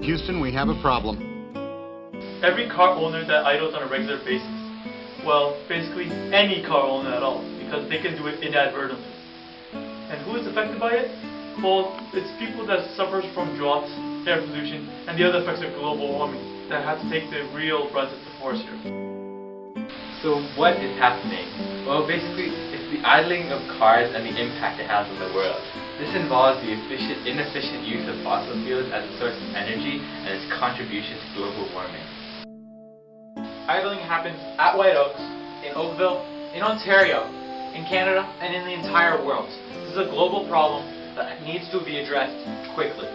Houston, we have a problem. Every car owner that idles on a regular basis, well, basically any car owner at all, because they can do it inadvertently. And who is affected by it? Well, it's people that suffers from droughts, air pollution, and the other effects of global warming that have to take the real brunt of the force here. So what is happening? Well, basically, it's the idling of cars and the impact it has on the world. This involves the inefficient use of fossil fuels as a source of energy and its contribution to global warming. Idling happens at White Oaks, in Oakville, in Ontario, in Canada, and in the entire world. This is a global problem that needs to be addressed quickly.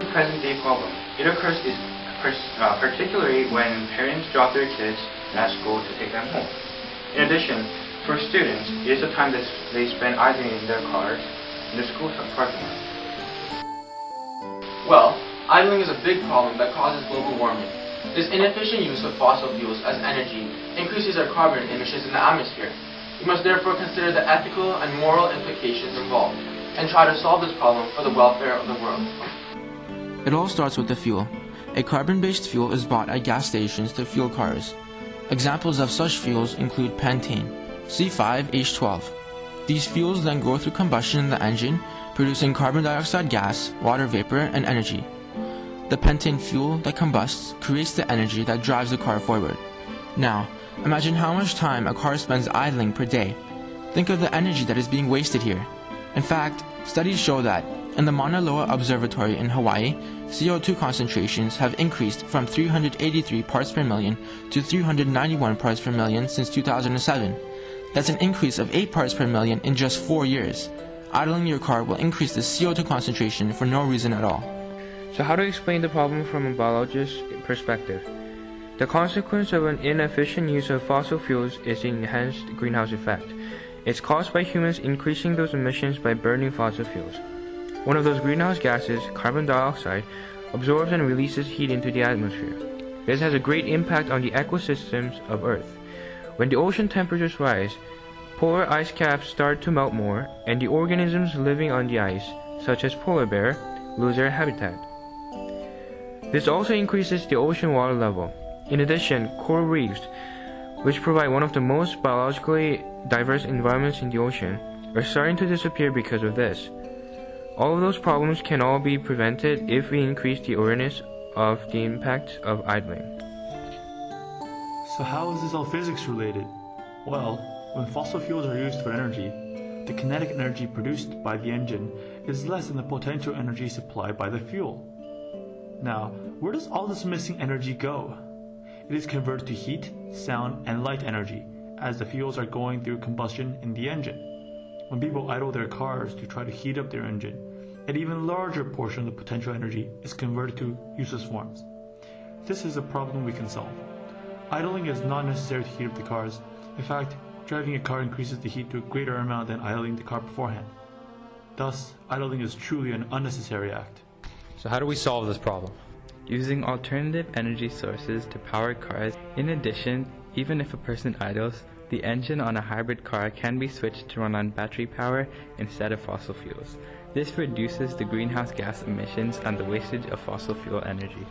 The present-day problem. It occurs particularly when parents drop their kids at school to take them home. In addition, for students, it is the time that they spend idling in their cars in the school parking lot. Well, idling is a big problem that causes global warming. This inefficient use of fossil fuels as energy increases our carbon emissions in the atmosphere. We must therefore consider the ethical and moral implications involved and try to solve this problem for the welfare of the world. It all starts with the fuel. A carbon-based fuel is bought at gas stations to fuel cars. Examples of such fuels include pentane, C5H12. These fuels then go through combustion in the engine, producing carbon dioxide gas, water vapor, and energy. The pentane fuel that combusts creates the energy that drives the car forward. Now, imagine how much time a car spends idling per day. Think of the energy that is being wasted here. In fact, studies show that in the Mauna Loa Observatory in Hawaii, CO2 concentrations have increased from 383 parts per million to 391 parts per million since 2007. That's an increase of 8 parts per million in just 4 years. Idling your car will increase the CO2 concentration for no reason at all. So how to explain the problem from a biologist's perspective? The consequence of an inefficient use of fossil fuels is the enhanced greenhouse effect. It's caused by humans increasing those emissions by burning fossil fuels. One of those greenhouse gases, carbon dioxide, absorbs and releases heat into the atmosphere. This has a great impact on the ecosystems of Earth. When the ocean temperatures rise, polar ice caps start to melt more, and the organisms living on the ice, such as polar bear, lose their habitat. This also increases the ocean water level. In addition, coral reefs, which provide one of the most biologically diverse environments in the ocean, are starting to disappear because of this. All of those problems can all be prevented if we increase the awareness of the impacts of idling. So how is this all physics related? Well, when fossil fuels are used for energy, the kinetic energy produced by the engine is less than the potential energy supplied by the fuel. Now, where does all this missing energy go? It is converted to heat, sound, and light energy as the fuels are going through combustion in the engine. When people idle their cars to try to heat up their engine, an even larger portion of the potential energy is converted to useless forms. This is a problem we can solve. Idling is not necessary to heat up the cars. In fact, driving a car increases the heat to a greater amount than idling the car beforehand. Thus, idling is truly an unnecessary act. So how do we solve this problem? Using alternative energy sources to power cars. In addition, even if a person idles, the engine on a hybrid car can be switched to run on battery power instead of fossil fuels. This reduces the greenhouse gas emissions and the wastage of fossil fuel energy.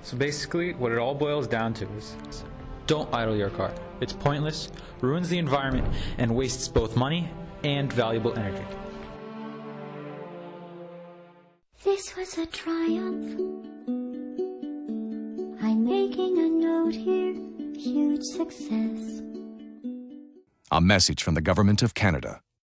So basically, what it all boils down to is, don't idle your car. It's pointless, ruins the environment, and wastes both money and valuable energy. This was a triumph. I'm making a note here. Huge success. A message from the Government of Canada.